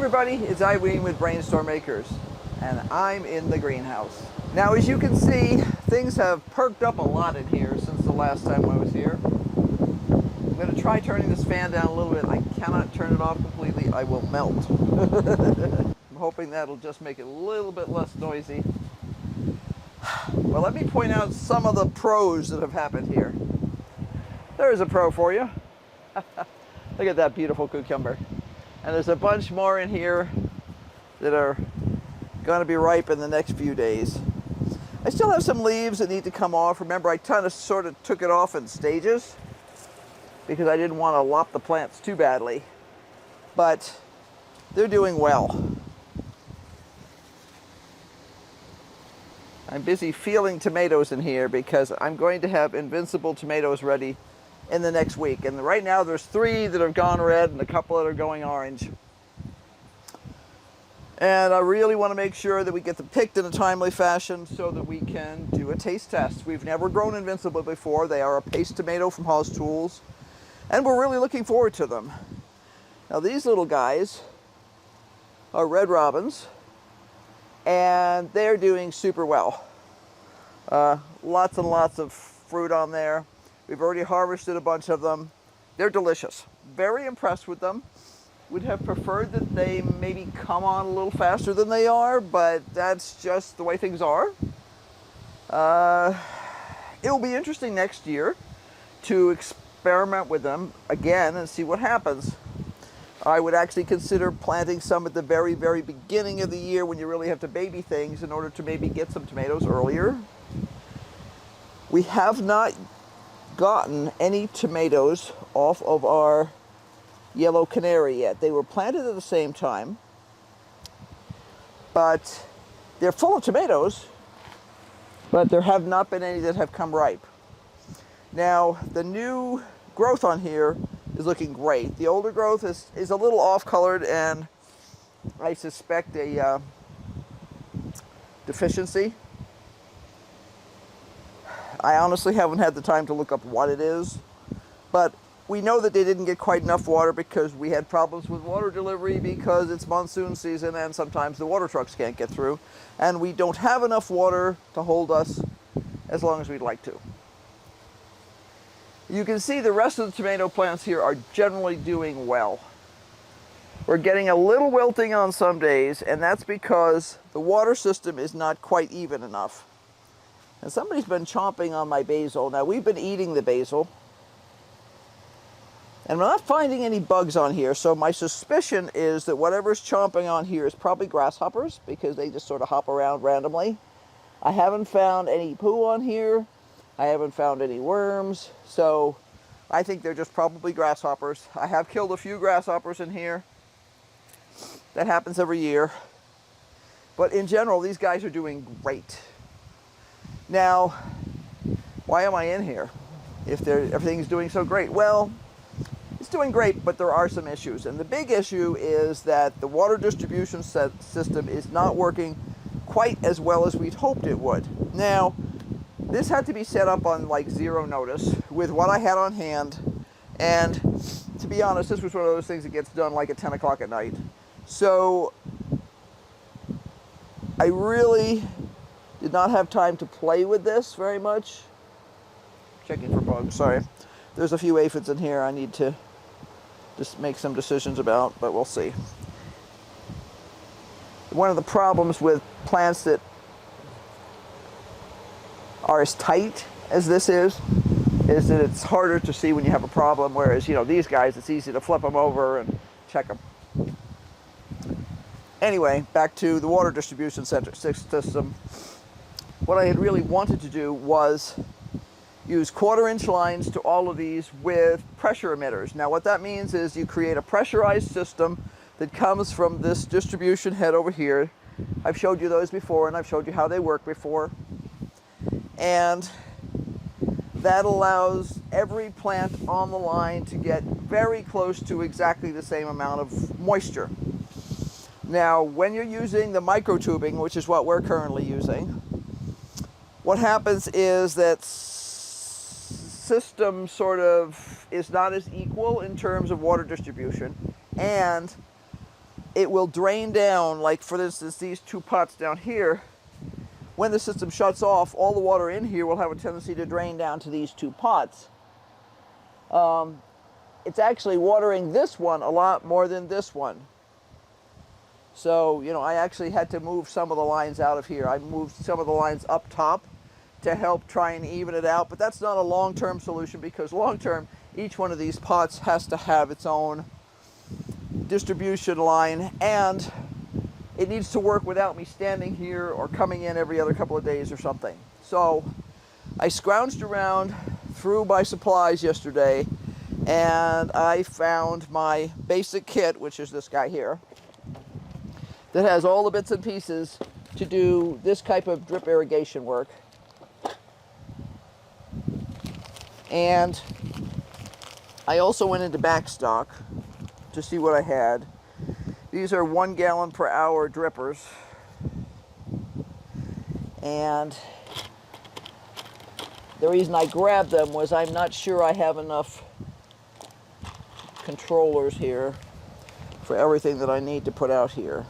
everybody, it's Irene with BrainStormAcres, and I'm in the greenhouse. Now as you can see, things have perked up a lot in here since the last time I was here. I'm going to try turning this fan down a little bit. I cannot turn it off completely, I will melt. I'm hoping that'll just make it a little bit less noisy. Well, let me point out some of the pros that have happened here. There's a pro for you. Look at that beautiful cucumber. And there's a bunch more in here that are going to be ripe in the next few days. I still have some leaves that need to come off. Remember, I sort of took it off in stages because I didn't want to lop the plants too badly. But they're doing well. I'm busy peeling tomatoes in here because I'm going to have invincible tomatoes ready in the next week. And right now there's 3 that have gone red and a couple that are going orange. And I really want to make sure that we get them picked in a timely fashion so that we can do a taste test. We've never grown invincible before. They are a paste tomato from Haas Tools, and we're really looking forward to them. Now these little guys are red robins, and they're doing super well. Lots and lots of fruit on there. We've already harvested a bunch of them. They're delicious. Very impressed with them. Would have preferred that they maybe come on a little faster than they are, but that's just the way things are. It'll be interesting next year to experiment with them again and see what happens. I would actually consider planting some at the very, very beginning of the year when you really have to baby things in order to maybe get some tomatoes earlier. We have not gotten any tomatoes off of our yellow canary yet. They were planted at the same time, but they're full of tomatoes, but there have not been any that have come ripe. Now, the new growth on here is looking great. The older growth is a little off-colored, and I suspect a deficiency. I honestly haven't had the time to look up what it is, but we know that they didn't get quite enough water because we had problems with water delivery because it's monsoon season and sometimes the water trucks can't get through, and we don't have enough water to hold us as long as we'd like to. You can see the rest of the tomato plants here are generally doing well. We're getting a little wilting on some days, and that's because the water system is not quite even enough. And somebody's been chomping on my basil. Now, we've been eating the basil, and we're not finding any bugs on here, so my suspicion is that whatever's chomping on here is probably grasshoppers, because they just sort of hop around randomly. I haven't found any poo on here. I haven't found any worms, so I think they're just probably grasshoppers. I have killed a few grasshoppers in here. That happens every year. But in general, these guys are doing great. Now, why am I in here if everything's doing so great? Well, it's doing great, but there are some issues. And the big issue is that the water distribution system is not working quite as well as we'd hoped it would. Now, this had to be set up on like 0 notice with what I had on hand. And to be honest, this was one of those things that gets done like at 10 o'clock at night. So I really did not have time to play with this very much. Checking for bugs, sorry. There's a few aphids in here I need to just make some decisions about, but we'll see. One of the problems with plants that are as tight as this is that it's harder to see when you have a problem, whereas, you know, these guys, it's easy to flip them over and check them. Anyway, back to the water distribution system. What I had really wanted to do was use 1/4-inch lines to all of these with pressure emitters. Now what that means is you create a pressurized system that comes from this distribution head over here. I've showed you those before, and I've showed you how they work before. And that allows every plant on the line to get very close to exactly the same amount of moisture. Now, when you're using the microtubing, which is what we're currently using, what happens is that system sort of is not as equal in terms of water distribution, and it will drain down, like for instance, these 2 pots down here. When the system shuts off, all the water in here will have a tendency to drain down to these 2 pots. It's actually watering this one a lot more than this one. So, you know, I actually had to move some of the lines out of here. I moved some of the lines up top to help try and even it out, but that's not a long-term solution, because long-term, each one of these pots has to have its own distribution line, and it needs to work without me standing here or coming in every other couple of days or something. So I scrounged around through my supplies yesterday, and I found my basic kit, which is this guy here, that has all the bits and pieces to do this type of drip irrigation work. And I also went into backstock to see what I had. These are 1 gallon per hour drippers. And the reason I grabbed them was I'm not sure I have enough controllers here for everything that I need to put out here.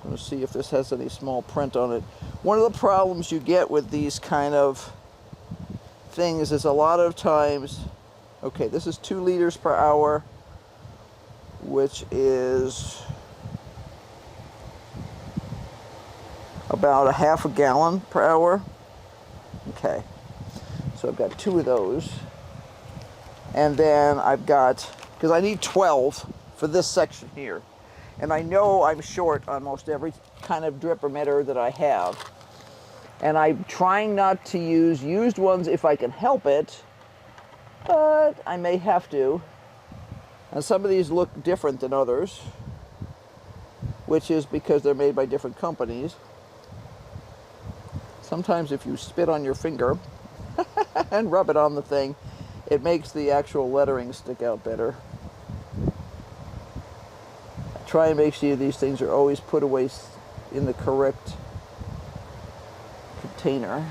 I'm going to see if this has any small print on it. One of the problems you get with these kind of things is a lot of times, okay, this is 2 liters per hour, which is about a half a gallon per hour. Okay, so I've got 2 of those. And then I've got, because I need 12 for this section here. And I know I'm short on most every kind of drip emitter that I have. And I'm trying not to use used ones if I can help it, but I may have to. And some of these look different than others, which is because they're made by different companies. Sometimes if you spit on your finger and rub it on the thing, it makes the actual lettering stick out better. Try and make sure these things are always put away in the correct container.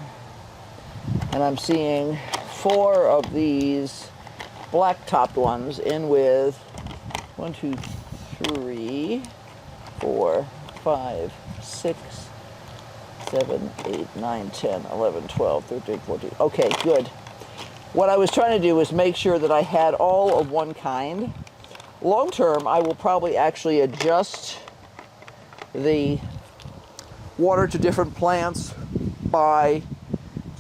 And I'm seeing 4 of these black topped ones in with 1, 2, 3, 4, 5, 6, 7, 8, 9, 10, 11, 12, 13, 14. Okay, good. What I was trying to do was make sure that I had all of one kind. Long term, I will probably actually adjust the water to different plants by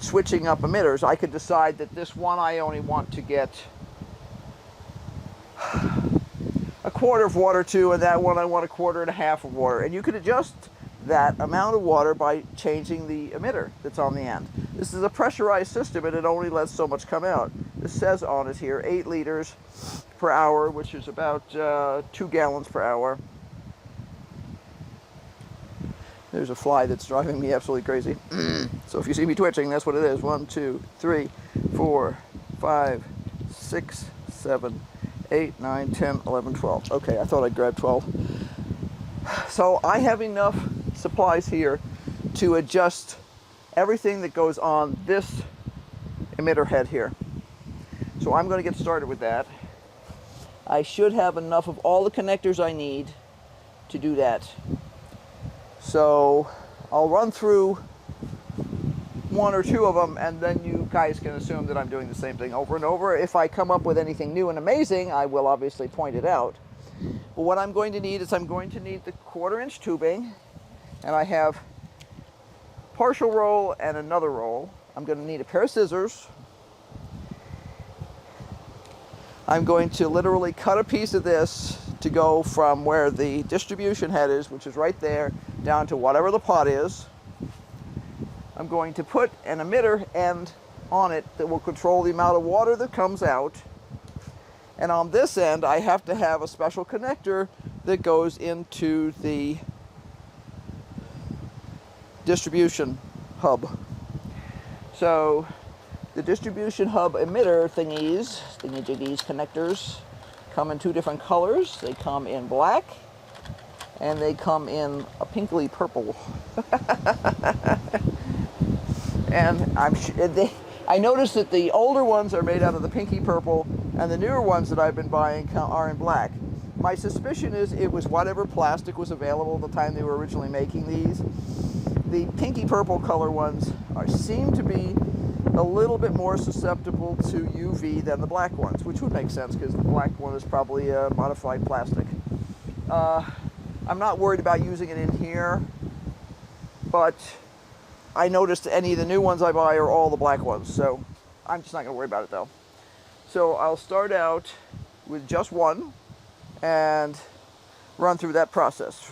switching up emitters. I could decide that this one I only want to get a quarter of water to, and that one I want a quarter and a half of water. And you could adjust that amount of water by changing the emitter that's on the end. This is a pressurized system, and it only lets so much come out. This says on it here 8 liters per hour, which is about 2 gallons per hour. There's a fly that's driving me absolutely crazy. So if you see me twitching, that's what it is. 1, 2, 3, 4, 5, 6, 7, 8, 9, 10, 11, 12. Okay, I thought I'd grab 12. So I have enough supplies here to adjust everything that goes on this emitter head here. So I'm going to get started with that. I should have enough of all the connectors I need to do that. So I'll run through 1 or 2 of them, and then you guys can assume that I'm doing the same thing over and over. If I come up with anything new and amazing, I will obviously point it out. But what I'm going to need is I'm going to need the 1/4-inch tubing, and I have partial roll and another roll. I'm going to need a pair of scissors. I'm going to literally cut a piece of this to go from where the distribution head is, which is right there, down to whatever the pot is. I'm going to put an emitter end on it that will control the amount of water that comes out. And on this end, I have to have a special connector that goes into the distribution hub. So the distribution hub emitter thingy-jiggies, connectors, come in 2 different colors. They come in black, and they come in a pinkly purple. And I noticed that the older ones are made out of the pinky purple, and the newer ones that I've been buying are in black. My suspicion is it was whatever plastic was available at the time they were originally making these. The pinky purple color ones seem to be a little bit more susceptible to UV than the black ones, which would make sense because the black one is probably a modified plastic. I'm not worried about using it in here, but I noticed any of the new ones I buy are all the black ones, so I'm just not going to worry about it though. So I'll start out with just one and run through that process.